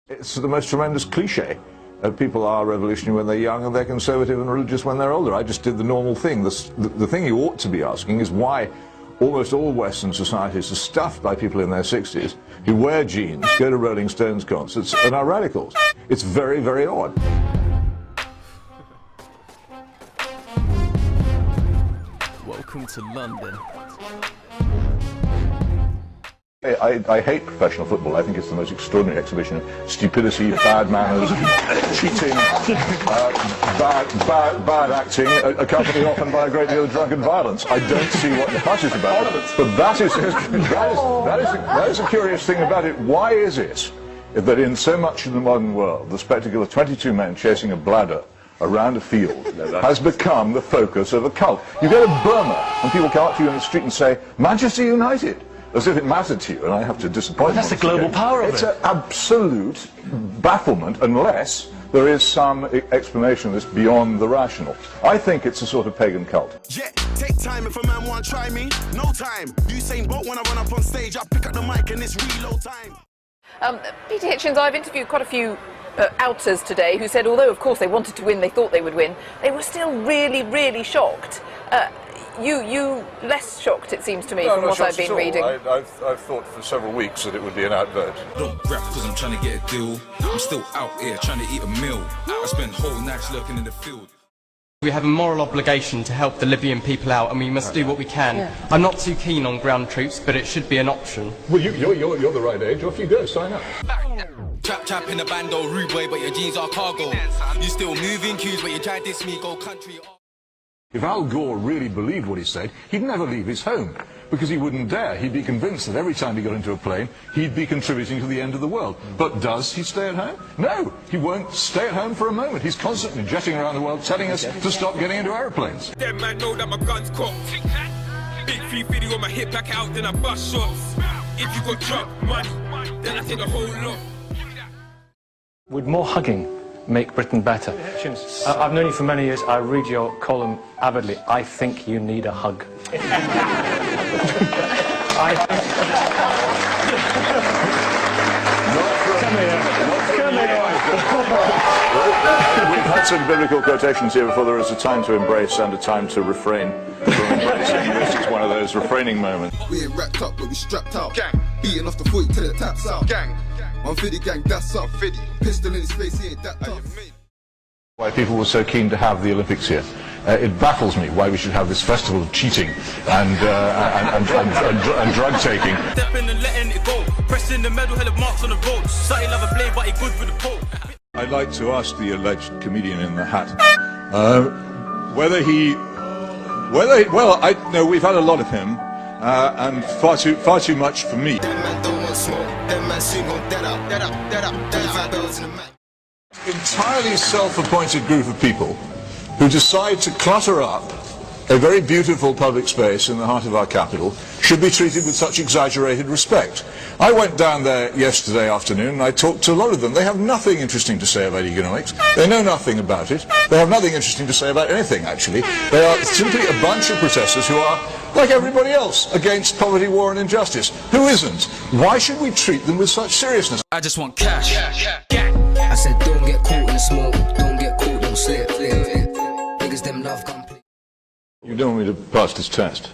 It's the most tremendous cliche. People are revolutionary when they're young and they're conservative and religious when they're older. I just did the normal thing. The thing you ought to be asking is why almost all Western societies are stuffed by people in their 60s who wear jeans, go to Rolling Stones concerts and are radicals. It's very, very odd. Welcome to London. I hate professional football. I think it's the most extraordinary exhibition of stupidity, bad manners, cheating, bad acting, accompanied often by a great deal of drunken violence. I don't see what the fuss is about it, but that is a curious thing about it. Why is it that in so much of the modern world, the spectacle of 22 men chasing a bladder around a field has become the focus of a cult? You go to Burma and people come up to you in the street and say, Manchester United, as if it mattered to you, and I have to disappoint you. That's the global power of it. It's an absolute bafflement unless there is some explanation of this beyond the rational. I think it's a sort of pagan cult. Yeah, take time if a man want to try me. No time. Usain Bolt when I run up on stage, I pick up the mic and it's reload time. Peter Hitchens, I've interviewed quite a few outers today who said although of course they wanted to win, they thought they would win, they were still really, really shocked. You less shocked, it seems to me, from what I've been reading. I've thought for several weeks that it would be an outvote. Don't rap because I'm trying to get a deal. I'm still out here trying to eat a meal. I spend whole nights lurking in the field. We have a moral obligation to help the Libyan people out, and we must do what we can. Yeah. I'm not too keen on ground troops, but it should be an option. Well, you're the right age. Off you go, sign up. Trap in a bando, rude boy, but your jeans are cargo. You still moving cues, but you try to diss me, go country. If Al Gore really believed what he said, he'd never leave his home, because he wouldn't dare. He'd be convinced that every time he got into a plane, he'd be contributing to the end of the world. But does he stay at home? No, he won't stay at home for a moment. He's constantly jetting around the world telling us to stop getting into aeroplanes. Them man know that my gun's cocked. Big free video on my hip, back out, then I bust shots. If you got drop money, then I take the whole lot. Would more hugging make Britain better? Hitchens, I've known you for many years. I read your column avidly. I think you need a hug. We've had some biblical quotations here before. There is a time to embrace and a time to refrain from embracing. This is one of those refraining moments. We ain't wrapped up, but we strapped out. Gang. Beating off the 40 till it taps out. Gang. One fiddy gang, that's up. Fiddy. Pistol in his face, he ain't that tough. Why people were so keen to have the Olympics here. It baffles me why we should have this festival of cheating and drug taking. Stepping and letting it go. Pressing the medal, hell of marks on the road. Starting love a blade, but he good for the pole. I'd like to ask the alleged comedian in the hat whether no, we've had a lot of him, and far too much for me. Entirely self-appointed group of people who decide to clutter up a very beautiful public space in the heart of our capital should be treated with such exaggerated respect. I went down there yesterday afternoon and I talked to a lot of them. They have nothing interesting to say about economics. They know nothing about it. They have nothing interesting to say about anything, actually. They are simply a bunch of protesters who are, like everybody else, against poverty, war and injustice. Who isn't? Why should we treat them with such seriousness? I just want cash. I said don't get caught in the smoke, don't get caught, don't slip. Niggas them love complete. You don't want me to pass this test?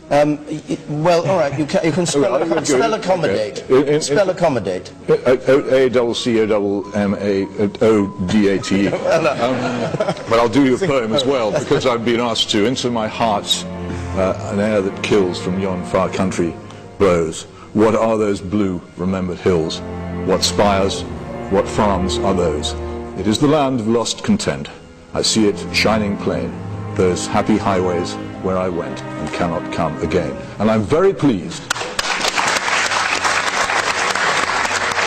Well, all right, you can spell, spell accommodate. Okay. Spell accommodate. A-double-C-O-double-M-A-O-D-A-T. But I'll do you a poem as well, because I've been asked to. Into my heart, an air that kills from yon far country blows. What are those blue remembered hills? What spires, what farms are those? It is the land of lost content. I see it shining plain, those happy highways where I went and cannot come again. And I'm very pleased.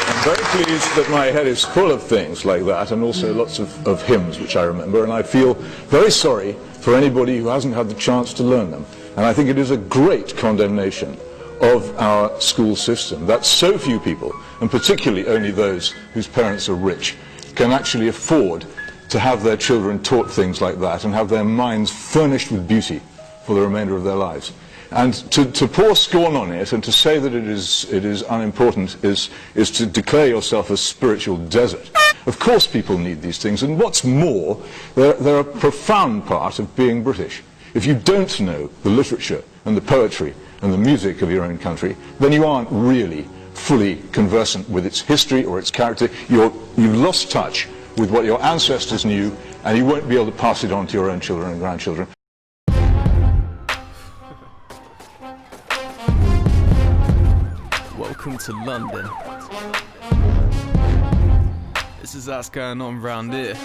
I'm very pleased that my head is full of things like that, and also lots of hymns which I remember, and I feel very sorry for anybody who hasn't had the chance to learn them. And I think it is a great condemnation of our school system that so few people, and particularly only those whose parents are rich, can actually afford to have their children taught things like that and have their minds furnished with beauty for the remainder of their lives. And to pour scorn on it and to say that it is unimportant is to declare yourself a spiritual desert. Of course people need these things, and what's more, they're a profound part of being British. If you don't know the literature and the poetry and the music of your own country, then you aren't really fully conversant with its history or its character. You've lost touch with what your ancestors knew, and you won't be able to pass it on to your own children and grandchildren. Welcome to London. This is what's going on round here.